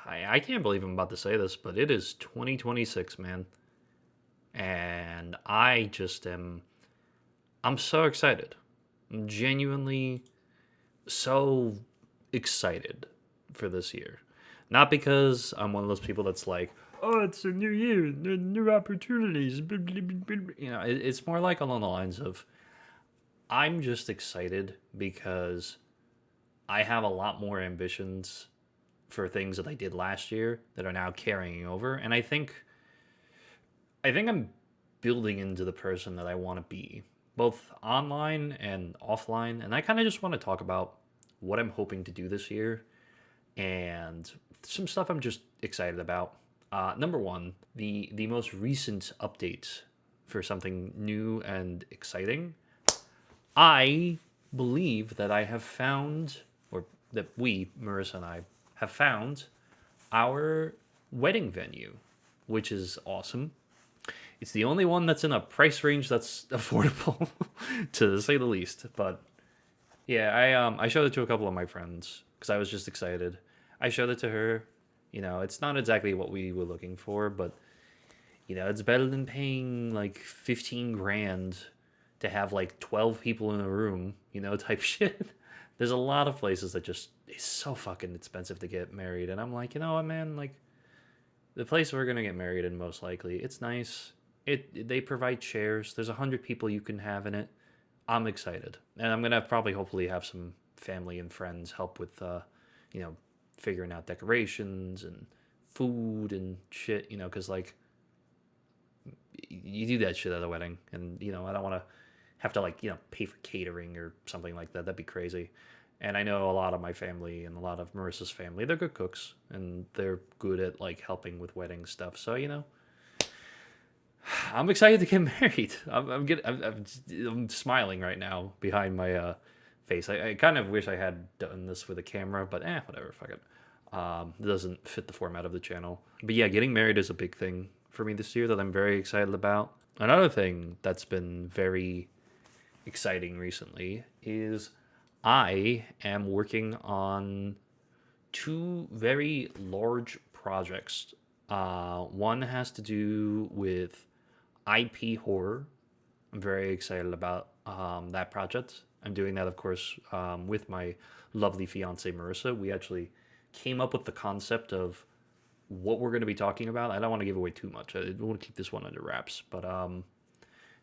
I can't believe I'm about to say this, but it is 2026, man. And I'm so excited. I'm genuinely so excited for this year. Not because I'm one of those people that's like, oh, it's a new year, new opportunities. It's more like along the lines of, I'm just excited because I have a lot more ambitions for things that I did last year that are now carrying over. And I think I'm building into the person that I want to be, both online and offline. And I kind of just want to talk about what I'm hoping to do this year and some stuff I'm just excited about. Number one, the most recent update for something new and exciting. I believe that I have found, or that we, Marissa and I, have found our wedding venue, which is awesome. It's the only one that's in a price range that's affordable, to say the least. But yeah, I showed it to a couple of my friends because I was just excited. I showed it to her. It's not exactly what we were looking for, but it's better than paying like 15 grand to have like 12 people in a room, type shit. There's a lot of places that just it's so fucking expensive to get married, and I'm like, you know what, man, like the place we're gonna get married in, most likely, it's nice. They provide chairs. There's 100 people you can have in it. I'm excited, and I'm gonna probably hopefully have some family and friends help with, you know, figuring out decorations and food and shit. Because like you do that shit at a wedding, and I don't want to have to like pay for catering or something like that. That'd be crazy. And I know a lot of my family and a lot of Marissa's family, they're good cooks and they're good at like helping with wedding stuff. So I'm excited to get married. I'm smiling right now behind my face. I kind of wish I had done this with a camera, but whatever. Fuck it. It doesn't fit the format of the channel. But yeah, getting married is a big thing for me this year that I'm very excited about. Another thing that's been very exciting recently is I am working on two very large projects. One has to do with IP horror. I'm very excited about that project. I'm doing that, of course, with my lovely fiance Marissa. We actually came up with the concept of what we're going to be talking about. I don't want to give away too much. I want to keep this one under wraps, but I'm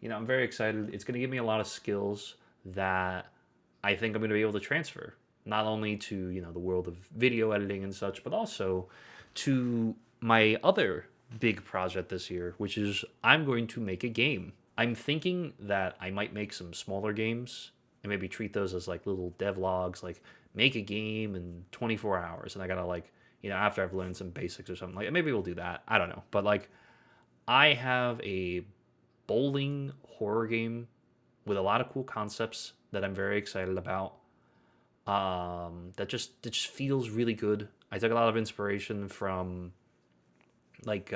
very excited. It's going to give me a lot of skills that I think I'm going to be able to transfer not only to the world of video editing and such, but also to my other big project this year, which is I'm going to make a game. I'm thinking that I might make some smaller games and maybe treat those as like little devlogs, like make a game in 24 hours, and I gotta like after I've learned some basics or something like maybe we'll do that. I don't know, but like I have a bowling horror game with a lot of cool concepts that I'm very excited about. That just feels really good. I took a lot of inspiration from like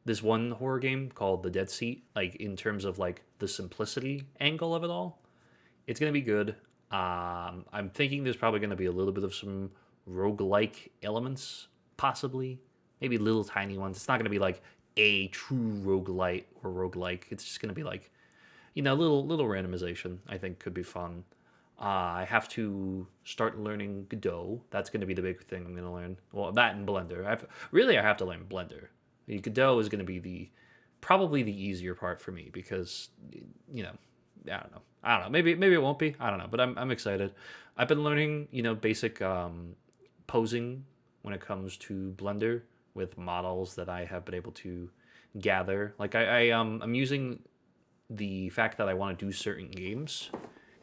this one horror game called The Dead Seat, like in terms of like the simplicity angle of it all. It's gonna be good. I'm thinking there's probably gonna be a little bit of some roguelike elements, possibly. Maybe little tiny ones. It's not gonna be like a true roguelite or roguelike. It's just gonna be like, little randomization. I think could be fun. I have to start learning Godot. That's going to be the big thing I'm going to learn. Well, that and Blender. I have to learn Blender. Godot is going to be the probably the easier part for me because you know I don't know. I don't know. Maybe it won't be. I don't know. But I'm excited. I've been learning basic posing when it comes to Blender with models that I have been able to gather. Like I'm using the fact that I want to do certain games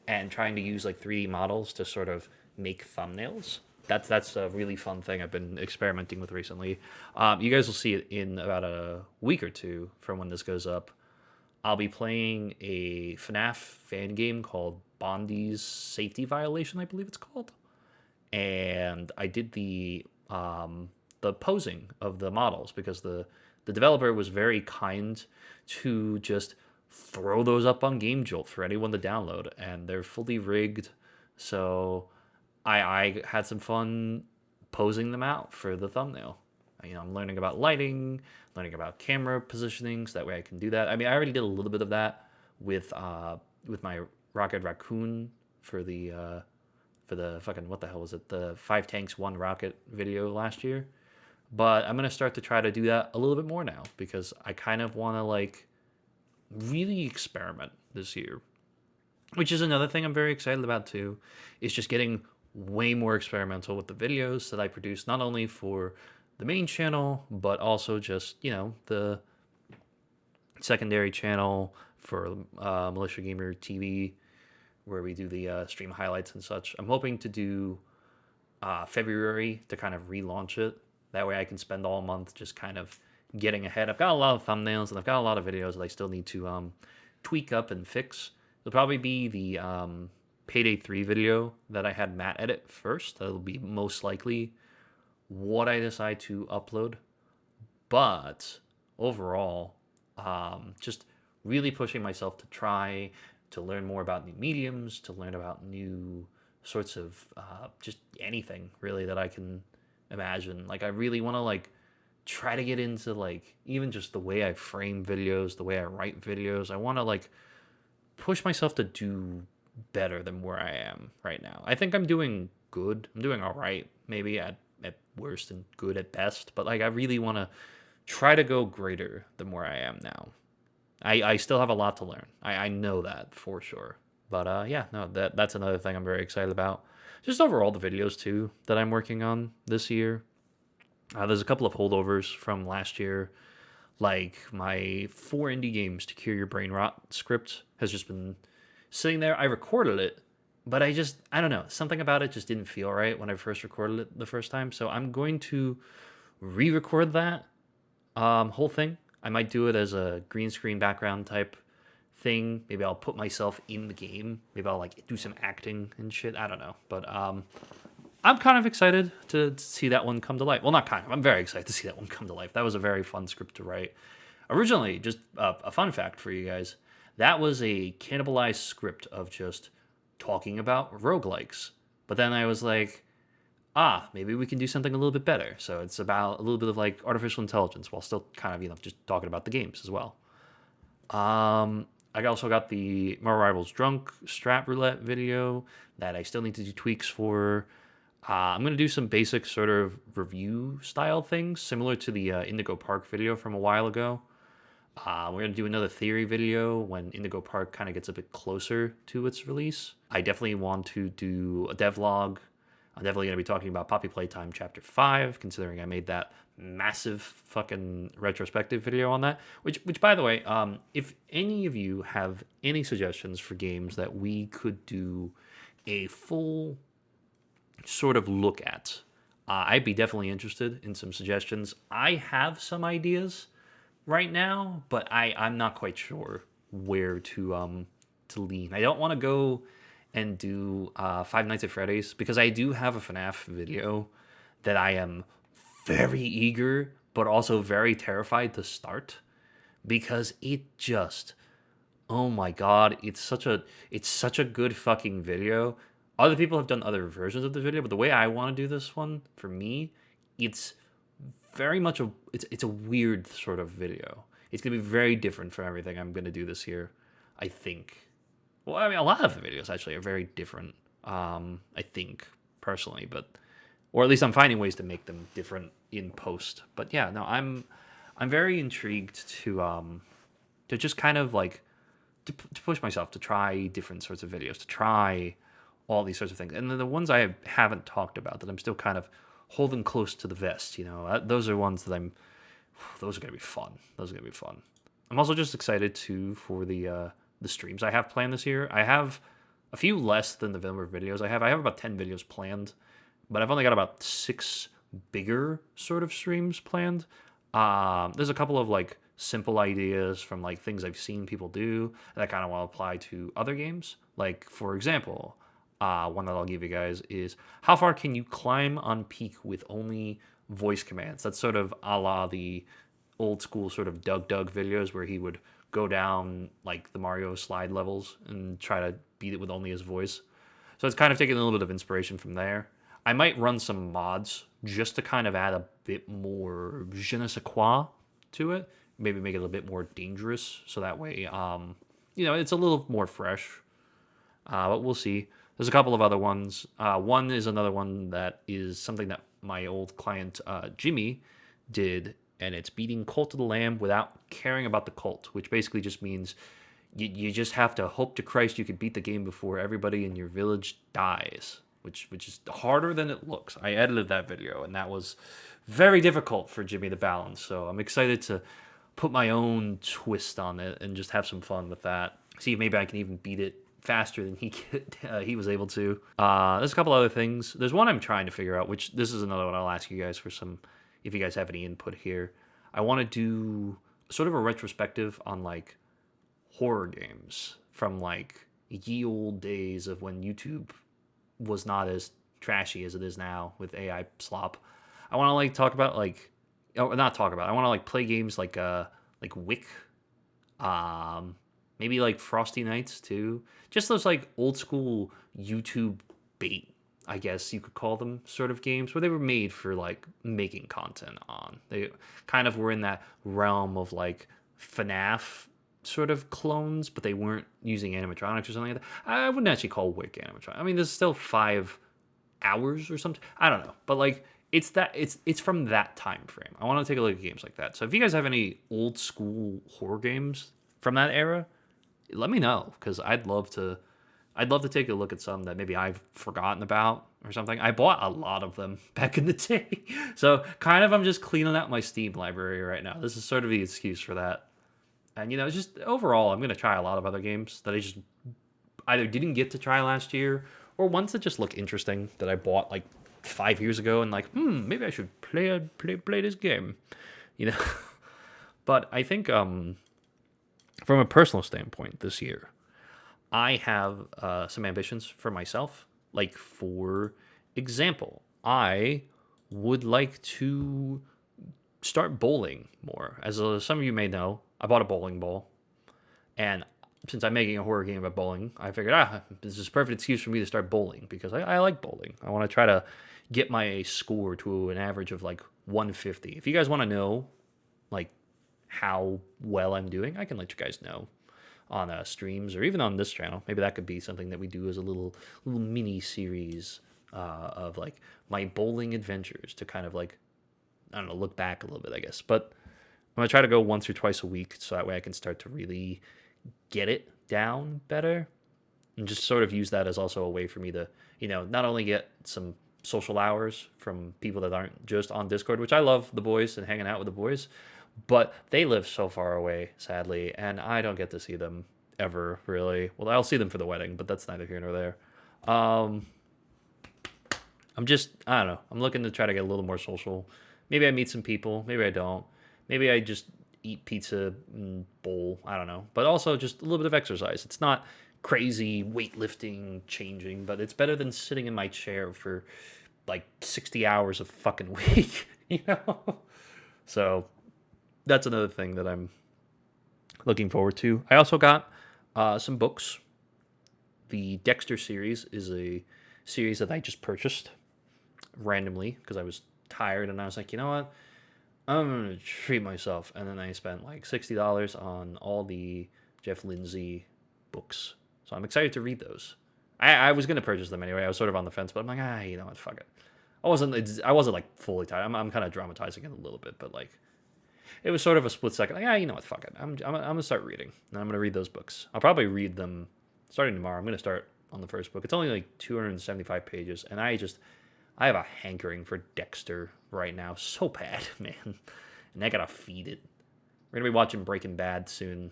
and trying to use like 3D models to sort of make thumbnails. That's a really fun thing I've been experimenting with recently. You guys will see it in about a week or two from when this goes up. I'll be playing a FNAF fan game called Bondi's Safety Violation, I believe it's called. And I did the posing of the models because the developer was very kind to just throw those up on Game Jolt for anyone to download, and they're fully rigged. So I had some fun posing them out for the thumbnail. I'm learning about lighting, learning about camera positioning, so that way I can do that. I mean, I already did a little bit of that with my Rocket Raccoon for the fucking, what the hell was it? The 5 tanks 1 rocket video last year. But I'm gonna start to try to do that a little bit more now, because I kind of want to like really experiment this year, which is another thing I'm very excited about too, is just getting way more experimental with the videos that I produce, not only for the main channel, but also just, the secondary channel for Militia Gamer TV, where we do the stream highlights and such. I'm hoping to do February to kind of relaunch it. That way I can spend all month just kind of getting ahead. I've got a lot of thumbnails and I've got a lot of videos that I still need to tweak up and fix. It'll probably be the Payday 3 video that I had Matt edit first. That'll be most likely what I decide to upload. But overall, just really pushing myself to try to learn more about new mediums, to learn about new sorts of just anything really that I can imagine. Like, I really want to like try to get into like even just the way I frame videos, the way I write videos. I want to like push myself to do better than where I am right now. I think I'm doing good. I'm doing all right, maybe at worst and good at best. But like, I really want to try to go greater than where I am now. I still have a lot to learn. I know that for sure. But yeah, no, that's another thing I'm very excited about. Just overall the videos too that I'm working on this year. There's a couple of holdovers from last year, like my 4 indie games to cure your brain rot script has just been sitting there. I recorded it, but I don't know, something about it just didn't feel right when I first recorded it the first time. So I'm going to re-record that whole thing. I might do it as a green screen background type thing. Maybe I'll put myself in the game. Maybe I'll like do some acting and shit. I don't know. But I'm kind of excited to see that one come to life. Well, not kind of. I'm very excited to see that one come to life. That was a very fun script to write. Originally, just a fun fact for you guys, that was a cannibalized script of just talking about roguelikes. But then I was like, maybe we can do something a little bit better. So it's about a little bit of like artificial intelligence while still kind of, just talking about the games as well. I also got the Marvel Rivals Drunk Strat Roulette video that I still need to do tweaks for. I'm going to do some basic sort of review style things, similar to the Indigo Park video from a while ago. We're going to do another theory video when Indigo Park kind of gets a bit closer to its release. I definitely want to do a devlog. I'm definitely going to be talking about Poppy Playtime Chapter 5, considering I made that massive fucking retrospective video on that. Which by the way, if any of you have any suggestions for games that we could do a full sort of look at, I'd be definitely interested in some suggestions. I have some ideas right now, but I'm not quite sure where to lean. I don't want to go and do Five Nights at Freddy's, because I do have a FNAF video that I am very eager but also very terrified to start, because it just, oh my god, it's such a good fucking video. Other people have done other versions of the video, but the way I want to do this one, for me, it's very much it's a weird sort of video. It's gonna be very different from everything I'm gonna do this year, I think. Well, I mean, a lot of the videos actually are very different, I think, personally, or at least I'm finding ways to make them different in post. But yeah, no, I'm very intrigued to just kind of like to push myself to try different sorts of videos, to try all these sorts of things. And then the ones I haven't talked about that I'm still kind of holding close to the vest, those are ones that those are gonna be fun. Those are gonna be fun. I'm also just excited too for the streams I have planned this year. I have a few less than the November videos I have. I have about 10 videos planned, but I've only got about 6 bigger sort of streams planned. There's a couple of like simple ideas from like things I've seen people do that I kind of want to apply to other games. Like, for example, one that I'll give you guys is, how far can you climb on Peak with only voice commands? That's sort of a la the old school sort of Doug videos where he would go down like the Mario slide levels and try to beat it with only his voice. So it's kind of taking a little bit of inspiration from there. I might run some mods just to kind of add a bit more je ne sais quoi to it. Maybe make it a bit more dangerous, so that way, it's a little more fresh. But we'll see. There's a couple of other ones. One is another one that is something that my old client Jimmy did, and it's beating Cult of the Lamb without caring about the cult, which basically just means you just have to hope to Christ you can beat the game before everybody in your village dies, which is harder than it looks. I edited that video, and that was very difficult for Jimmy to balance. So I'm excited to put my own twist on it and just have some fun with that. See if maybe I can even beat it faster than he was able to. There's a couple other things. There's one I'm trying to figure out, which this is another one I'll ask you guys for some, if you guys have any input here. I want to do sort of a retrospective on like horror games from like ye old days of when YouTube was not as trashy as it is now with AI slop. I want to like talk about like, or not talk about. I want to like play games like Wick, maybe like Frosty Nights too. Just those like old school YouTube bait, I guess you could call them, sort of games where they were made for like making content on. They kind of were in that realm of like FNAF sort of clones, but they weren't using animatronics or something like that. I wouldn't actually call Wick animatronic. I mean, there's still 5 hours or something. I don't know, but like it's from that time frame. I want to take a look at games like that. So if you guys have any old school horror games from that era, let me know, because I'd love to take a look at some that maybe I've forgotten about or something. I bought a lot of them back in the day. So kind of I'm just cleaning out my Steam library right now. This is sort of the excuse for that. And it's just overall I'm going to try a lot of other games that I just either didn't get to try last year or ones that just look interesting that I bought like 5 years ago and like, maybe I should play this game. But I think from a personal standpoint this year, I have some ambitions for myself. Like, for example, I would like to start bowling more. As some of you may know, I bought a bowling ball. And since I'm making a horror game about bowling, I figured, this is a perfect excuse for me to start bowling, because I like bowling. I want to try to get my score to an average of like 150. If you guys want to know, like, how well I'm doing, I can let you guys know on streams or even on this channel. Maybe that could be something that we do as a little mini series of like my bowling adventures to kind of like, I don't know, look back a little bit, I guess. But I'm gonna try to go once or twice a week, so that way I can start to really get it down better, and just sort of use that as also a way for me to, not only get some social hours from people that aren't just on Discord, which I love the boys and hanging out with the boys, but they live so far away, sadly, and I don't get to see them ever, really. Well, I'll see them for the wedding, but that's neither here nor there. I don't know. I'm looking to try to get a little more social. Maybe I meet some people. Maybe I don't. Maybe I just eat pizza and bowl. I don't know. But also just a little bit of exercise. It's not crazy weightlifting changing, but it's better than sitting in my chair for like 60 hours a fucking week, So that's another thing that I'm looking forward to. I also got some books. The Dexter series is a series that I just purchased randomly because I was tired and I was like, you know what? I'm going to treat myself. And then I spent like $60 on all the Jeff Lindsay books. So I'm excited to read those. I was going to purchase them anyway. I was sort of on the fence, but I'm like, you know what? Fuck it. I wasn't like fully tired. I'm kind of dramatizing it a little bit, but like, it was sort of a split second. Like, you know what? Fuck it. I'm gonna start reading, and I'm gonna read those books. I'll probably read them starting tomorrow. I'm gonna start on the first book. It's only like 275 pages, and I have a hankering for Dexter right now, so bad, man. And I gotta feed it. We're gonna be watching Breaking Bad soon.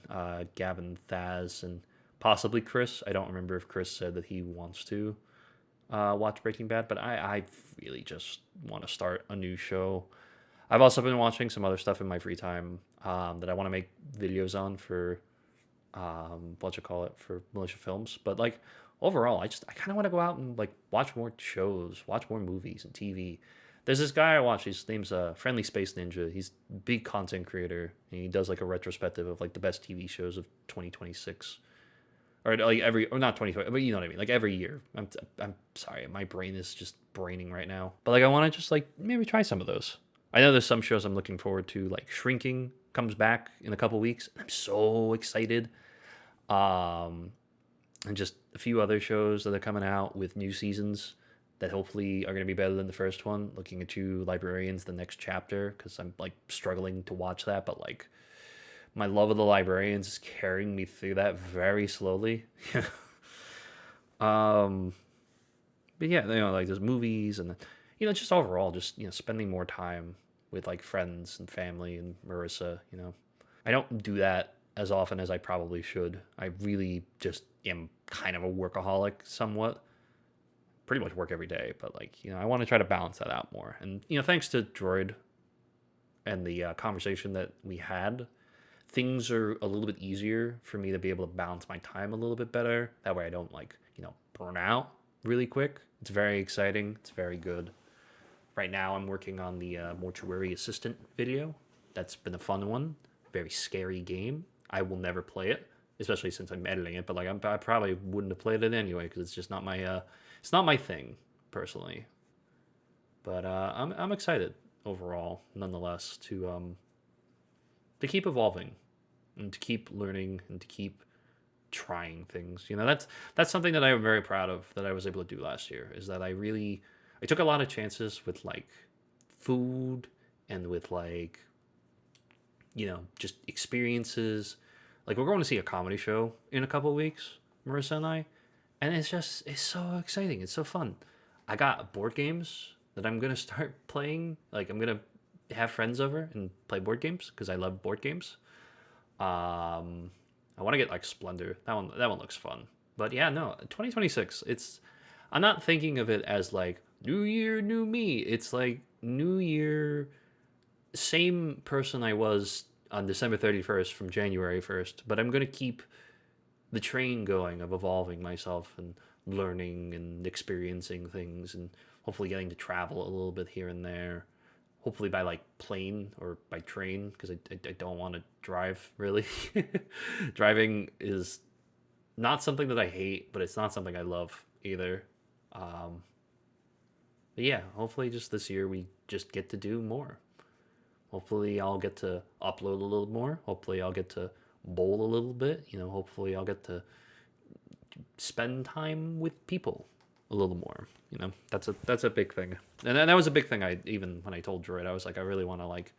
Gavin, Thaz, and possibly Chris. I don't remember if Chris said that he wants to watch Breaking Bad, but I really just want to start a new show. I've also been watching some other stuff in my free time that I want to make videos on for for Militia Films. But like overall, I kind of want to go out and like watch more shows, watch more movies and TV. There's this guy I watch. His name's Friendly Space Ninja. He's a big content creator, and he does like a retrospective of like the best TV shows of 2026, or like not 2020, but you know what I mean, like every year. I'm sorry, my brain is just braining right now. But like I want to just like maybe try some of those. I know there's some shows I'm looking forward to, like Shrinking comes back in a couple weeks. I'm so excited. Um, and just a few other shows that are coming out with new seasons that hopefully are going to be better than the first one. Looking at you, Librarians, the next chapter, because I'm like struggling to watch that, but like my love of the Librarians is carrying me through that very slowly. um, but yeah, like there's movies and just overall, just spending more time with like friends and family and Marissa. I don't do that as often as I probably should. I really just am kind of a workaholic somewhat. Pretty much work every day, but like I want to try to balance that out more. And thanks to Droid and the conversation that we had, things are a little bit easier for me to be able to balance my time a little bit better. That way I don't like burn out really quick. It's very exciting. It's very good. Right now I'm working on the Mortuary Assistant video. That's been a fun one. Very scary game. I will never play it, especially since I'm editing it. But like I probably wouldn't have played it anyway because it's just not my it's not my thing personally. But I'm excited overall, nonetheless, to keep evolving and to keep learning and to keep trying things. That's something that I'm very proud of that I was able to do last year. Is that I took a lot of chances with like food and with like just experiences. Like we're going to see a comedy show in a couple of weeks, Marissa and I, and it's so exciting. It's so fun. I got board games that I'm gonna start playing. Like I'm gonna have friends over and play board games because I love board games. I want to get like Splendor. That one looks fun. But yeah, no, 2026. I'm not thinking of it as like new year, new me. It's like new year, same person I was on December 31st from January 1st, but I'm going to keep the train going of evolving myself and learning and experiencing things and hopefully getting to travel a little bit here and there. Hopefully by like plane or by train because I don't want to drive really. Driving is not something that I hate, but it's not something I love either. But yeah, hopefully just this year we just get to do more. Hopefully I'll get to upload a little more. Hopefully I'll get to bowl a little bit. Hopefully I'll get to spend time with people a little more. That's a big thing. And that was a big thing. Even when I told Droid, I was like, I really want to like,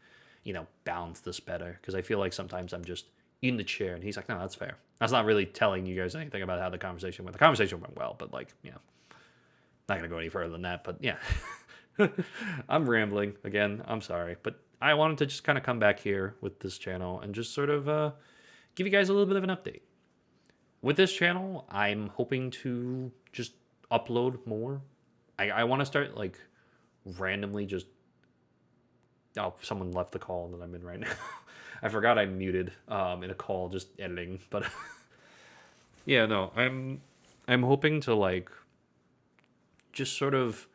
balance this better because I feel like sometimes I'm just in the chair, and he's like, no, that's fair. That's not really telling you guys anything about how the conversation went. The conversation went well, but like, not gonna go any further than that. But yeah, I'm rambling again. I'm sorry, but I wanted to just kind of come back here with this channel and just sort of give you guys a little bit of an update. With this channel, I'm hoping to just upload more. I want to start like randomly just. Oh, someone left the call that I'm in right now. I forgot I muted in a call just editing, but yeah, no, I'm hoping to like just sort of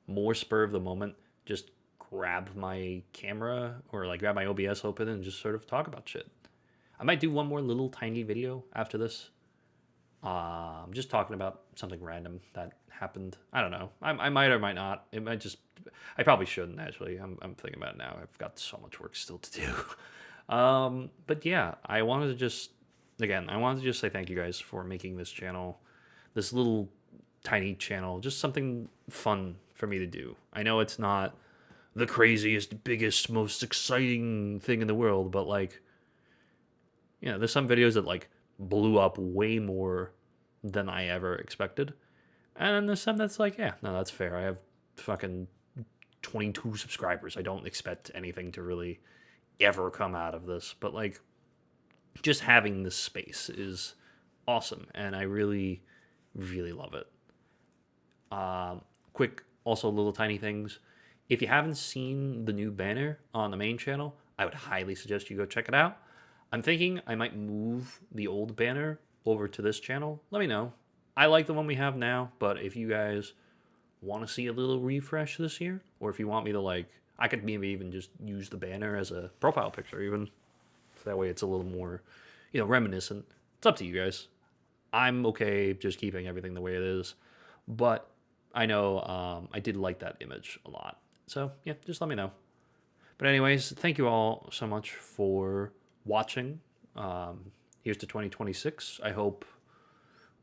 more spur of the moment, just grab my camera or like grab my OBS open and just sort of talk about shit. I might do one more little tiny video after this. Just talking about something random that happened. I don't know. I might or might not. It might just. I probably shouldn't actually. I'm thinking about it now. I've got so much work still to do. But yeah, I wanted to just say thank you guys for making this channel, this little tiny channel, just something fun for me to do. I know it's not the craziest, biggest, most exciting thing in the world, but like, there's some videos that like blew up way more than I ever expected. And then there's some that's like, yeah, no, that's fair. I have fucking 22 subscribers. I don't expect anything to really ever come out of this. But like, just having this space is awesome. And I really, really love it. Quick, also little tiny things. If you haven't seen the new banner on the main channel, I would highly suggest you go check it out. I'm thinking I might move the old banner over to this channel. Let me know. I like the one we have now, but if you guys want to see a little refresh this year, or if you want me to like, I could maybe even just use the banner as a profile picture even. So that way it's a little more, reminiscent. It's up to you guys. I'm okay just keeping everything the way it is. But I know I did like that image a lot. So yeah, just let me know. But anyways, thank you all so much for watching. Here's to 2026. I hope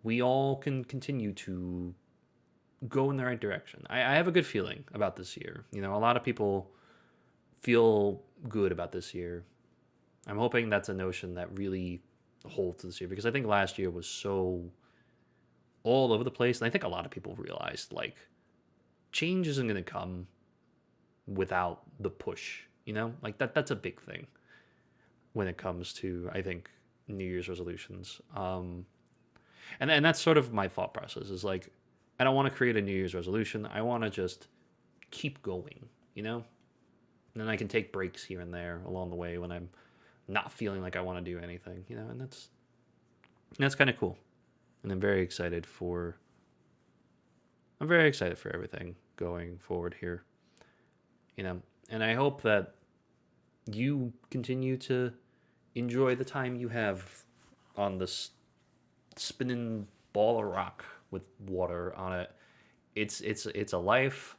we all can continue to go in the right direction. I have a good feeling about this year. You know, a lot of people feel good about this year. I'm hoping that's a notion that really holds this year because I think last year was so all over the place. And I think a lot of people realized like change isn't going to come without the push, you know? Like that's a big thing when it comes to I think New Year's resolutions. And that's sort of my thought process is like I don't want to create a New Year's resolution. I want to just keep going, you know? And then I can take breaks here and there along the way when I'm not feeling like I want to do anything, you know, and that's kind of cool. And I'm very excited for everything going forward here, you know. And I hope that you continue to enjoy the time you have on this spinning ball of rock with water on it. It's a life.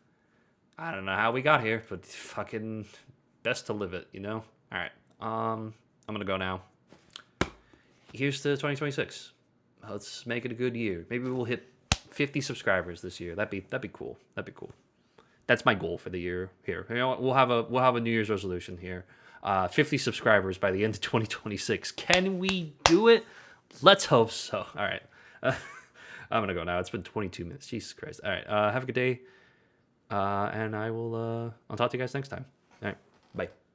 I don't know how we got here, but fucking best to live it, you know? All right. I'm going to go now. Here's to 2026. Let's make it a good year. Maybe we'll hit 50 subscribers this year. That'd be cool. That'd be cool. That's my goal for the year here. You know what? We'll have a New Year's resolution here. 50 subscribers by the end of 2026. Can we do it? Let's hope so. All right. I'm going to go now. It's been 22 minutes. Jesus Christ. All right. Have a good day. And I'll talk to you guys next time. All right. Bye.